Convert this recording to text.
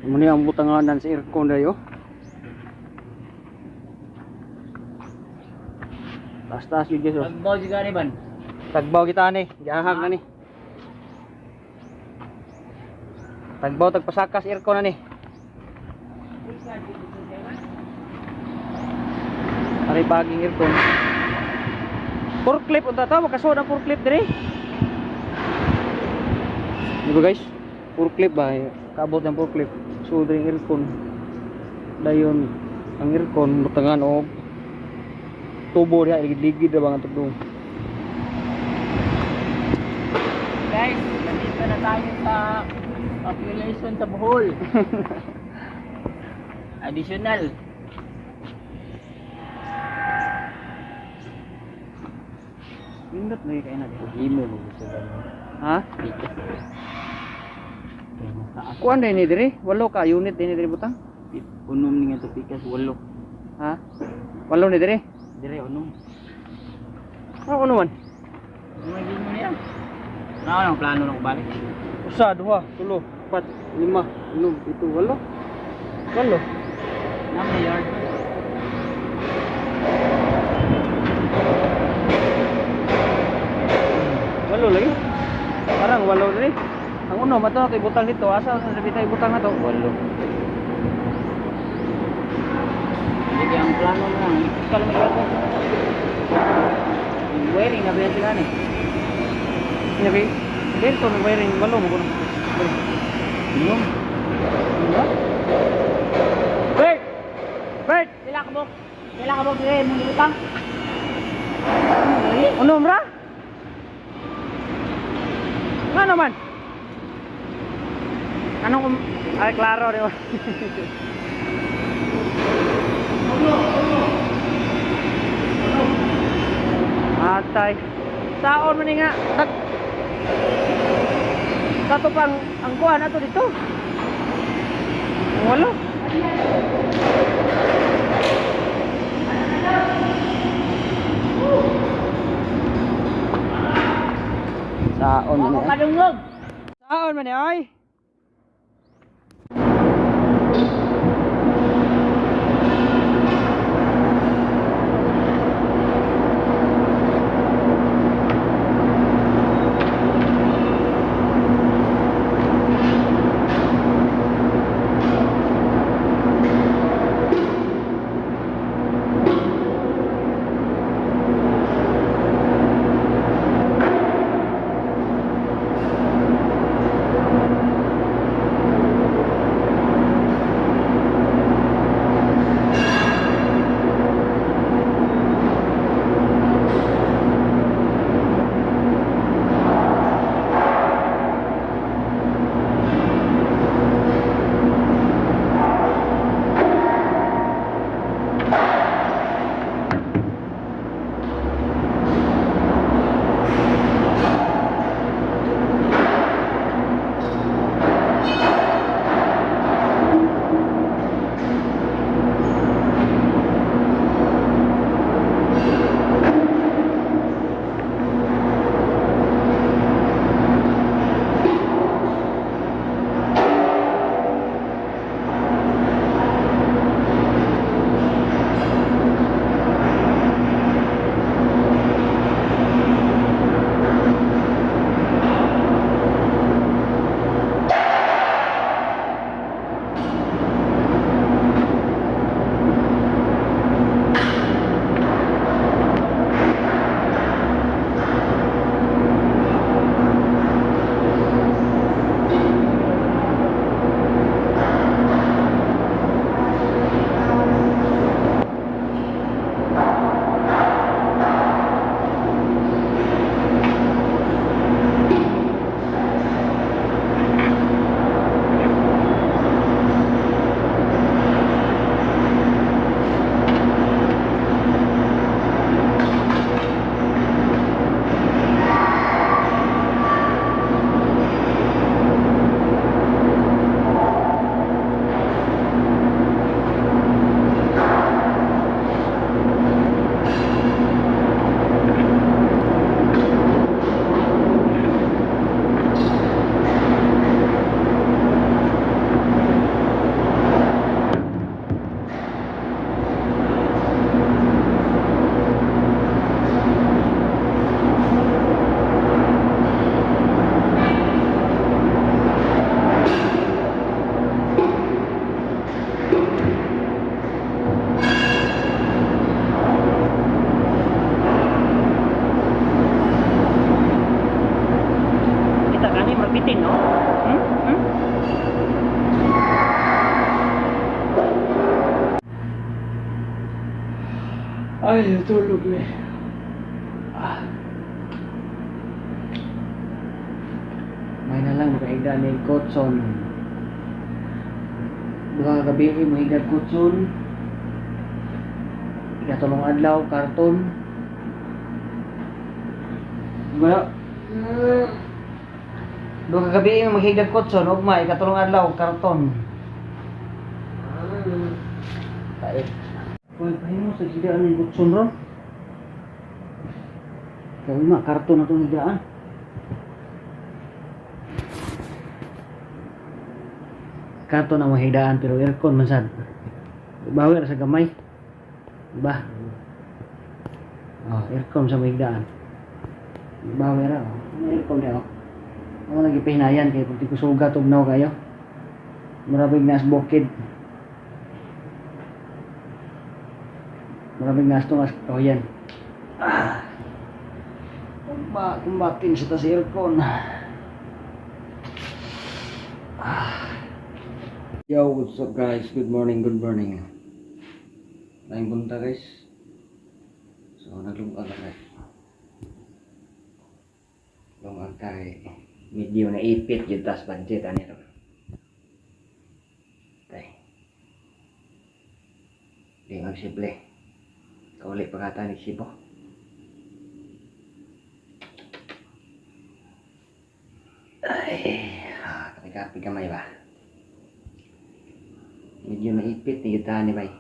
Muni ang butanganan sa aircon dayo. Taas-taas yun guys. Tagbaw juga ni ban. Tagbaw kita ni. Gahag na ni. Tagbaw tagpasakas aircon na ni. Ari baging aircon. Forklift unta ta makasod ang forklift dire. Di ba guys? Forklift ba? Kabot ng forklift. So dire aircon. Dayon ang aircon butangan og tubo diha ligid-ligid ra bang tudong. Guys, nandito na tayo sa population sa Bohol. Additional. Pindot na kayo na dito. Email mo gusto ba? Ha? Kuan din ni dire? 8 ka unit din ni dire butang? Unom ni nga to pikas 8. Ha? 8 ni dire? Dire unom. Ano naman? Magiging mo niya. Ano ang plano ng balik? Usa, 2, 3, 4, 5, 6, 7, 8. 8. Nami yard. Walo lagi. Parang 8 dire. Ang uno mato kay butang dito. Asa sa bitay butang na to? 8. Sige ang plano mo lang. Ikaw lang mag-yard. Wearing na ba yan sila ni? Nabi. Dito no wiring 8 mo kuno. Unom. Bert. Bert, Sila ka mo. Sila ka mo dire mo utang. uno ra? Nga naman. Anong ay klaro di ba? Atay. Saon man ni nga. Kato pang ang kuha na to dito. Walo. Saon man Ako ni. kadungog. Saon man ni ay. Ay, natulog eh. May na lang makaigda ni Kotson. Duha ka gabi maigda Kotson. Ikatulong adlaw karton. Wala. Duha ka gabi maghigdag Kotson ugma ikatulong adlaw karton. Pait. Kuy pahimo sa higdaan ni Kotson ron. Kaya ma karton na itong higdaan. Karton na mahigdaan pero aircon man sad. Bawi ra sa gamay. Ba. Oh, aircon sa mahigdaan. Bawi ra. Aircon niya oh. Ako lagi pahinayan kay pag di ko sugat ugnaw kayo. Maraming nas bukid. Maraming nas to mas kahoyan. Kumbatin sa tas aircon. Yo, what's up guys? Good morning, good morning. Laing bunta guys. So, naglungag na guys. Lungag tayo. Medyo na ipit yung tas budget ani ron. Tay. Di magsimple. Kaulit pagkata ni Sibo. Ay, kapi-kapi kamay ba? Medyo naipit ni kita ni bay.